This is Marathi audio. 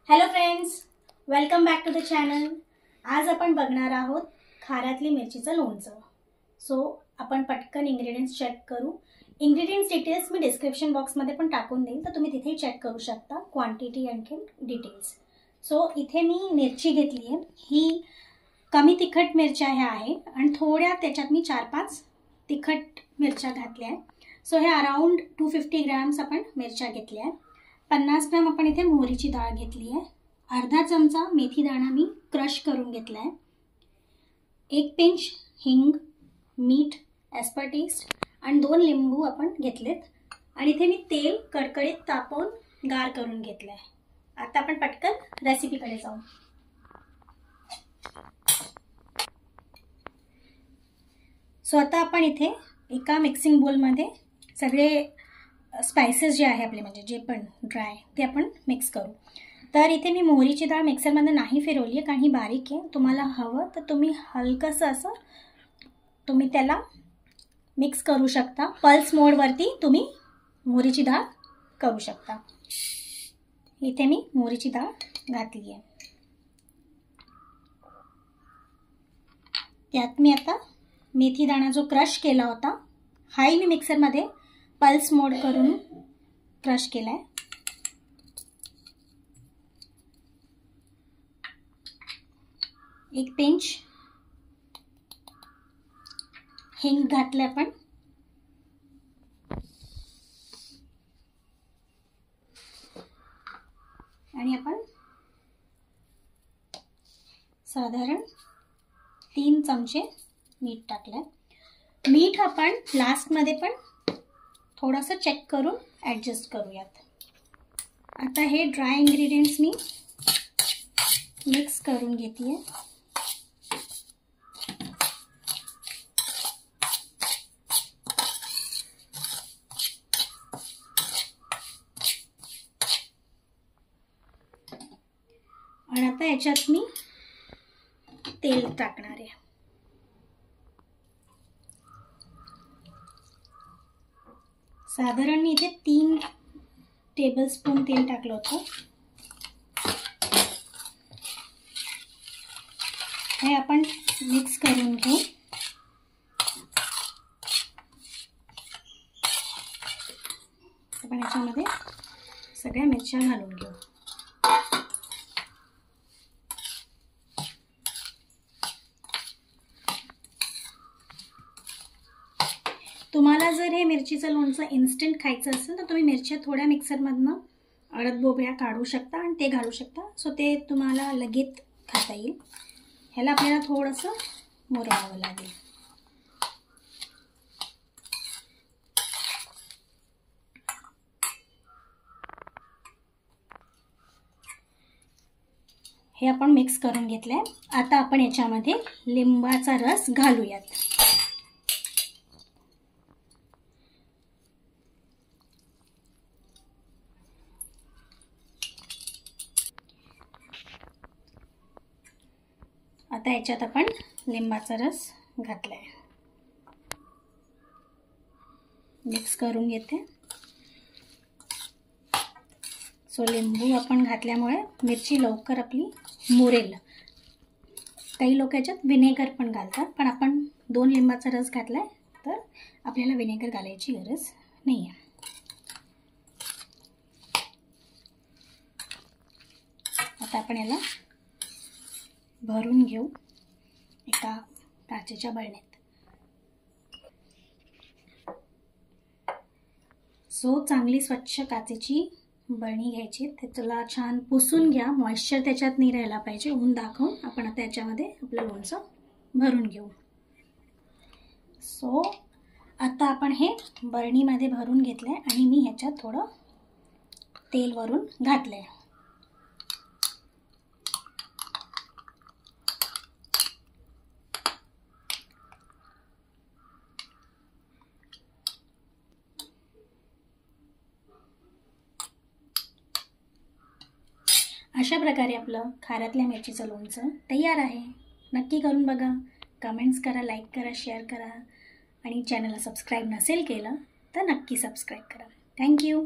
Hello friends, welcome back to the channel. आज आपण बघणार आहोत खाऱ्यातली मिरचीचं लोणचं। सो आपण पटकन इंग्रेडिएंट्स चेक करू। इंग्रेडिएंट्स डिटेल्स मी डिस्क्रिप्शन बॉक्समध्ये पण टाकून देईन, तर तुम्ही तिथेही चेक करू शकता क्वांटिटी आणखी डिटेल्स। सो इथे मी मिरची घेतली आहे, ही कमी तिखट मिरच्या ह्या आहे आणि थोड्या त्याच्यात मी 4-5 तिखट मिरच्या घातल्या आहे। सो हे अराउंड 250 ग्रॅम्स आपण मिरच्या घेतल्या आहे। 50 ग्रॅम आपण इथे मोहरीची डाळ घेतली आहे। अर्धा चमचा मेथी दाणा मी क्रश करून घेतला आहे। 1 पिंच हिंग, मीठ ॲज पर टेस्ट आणि 2 लिंबू आपण घेतलेत आणि इथे मी तेल कडकडीत तापवून गार करून घेतलं आहे। आता आपण पटकन रेसिपीकडे जाऊ। सो आता आपण इथे एका मिक्सिंग बोलमध्ये सगळे स्पाइसेस जे आहे आपले, म्हणजे जे पण ड्राय, ते आपण मिक्स करू। तर इथे मी मोहरीची डाळ मिक्सरमध्ये नाही फिरवली आहे, कारण ही बारीक आहे। तुम्हाला हवं तर तुम्ही हलकंसं असं तुम्ही त्याला मिक्स करू शकता। पल्स मोडवरती तुम्ही मोहरीची डाळ करू शकता। इथे मी मोहरीची डाळ घातली आहे। त्यात मी आता मेथी दाणा जो क्रश केला होता, हाही मी मिक्सरमध्ये पल्स मोड करून क्रश केलाय। 1 पिंच हिंग घातले आपण आणि आपण साधारण 3 चमचे मीठ टाकले। मीठ आपण लास्ट मध्ये पण थोडासा चेक करून ॲडजस्ट करूयात। आता हे ड्राय इंग्रेडिएंट्स मी मिक्स करून घेते। आणि आता याच्यात मी तेल टाकणार आहे। साधारण मी इथे 3 टेबलस्पून तेल टाकलं होतं। हे आपण मिक्स करून घेऊ। आपण याच्यामध्ये सगळ्या मिरच्या घालून घेऊ। तुम्हाला जर हे मिरचीचं लोणचं इन्स्टंट खायचं असेल तर तुम्ही मिरच्या थोड्या मिक्सरमधनं अडद बोबड्या काढू शकता आणि ते घालू शकता। सो ते तुम्हाला लगेच खाता येईल। ह्याला आपल्याला थोडंसं मुरवावं लागेल। हे आपण मिक्स करून घेतलंय। आता आपण याच्यामध्ये लिंबाचा रस घालूयात। आता याच्यात आपण लिंबाचा रस घातलाय, मिक्स करून घेते। सो लिंबू आपण घातल्यामुळे मिरची लवकर आपली मुरेल। काही लोक याच्यात व्हिनेगर पण घालतात, पण आपण 2 लिंबाचा रस घातलाय तर आपल्याला व्हिनेगर घालायची गरज नाही आहे। आता आपण याला भरून घेऊ एका काचेच्या बरणीत। सो चांगली स्वच्छ काचेची बरणी घ्यायची, त्याला छान पुसून घ्या, मॉइश्चर त्याच्यात नाही राहायला पाहिजे। ऊन दाखवून आपण आता याच्यामध्ये आपलं लोणचं भरून घेऊ। सो आता आपण हे बरणीमध्ये भरून घेतलंय आणि मी ह्याच्यात थोडं तेल वरून घातलंय। अशा प्रकारे आपलं खाऱ्यातल्या मिरचीचं लोणचं तयार आहे। नक्की करून बघा, कमेंट्स करा, लाईक करा, शेअर करा आणि चॅनलला सबस्क्राईब नसेल केलं तर नक्की सबस्क्राईब करा। थँक्यू।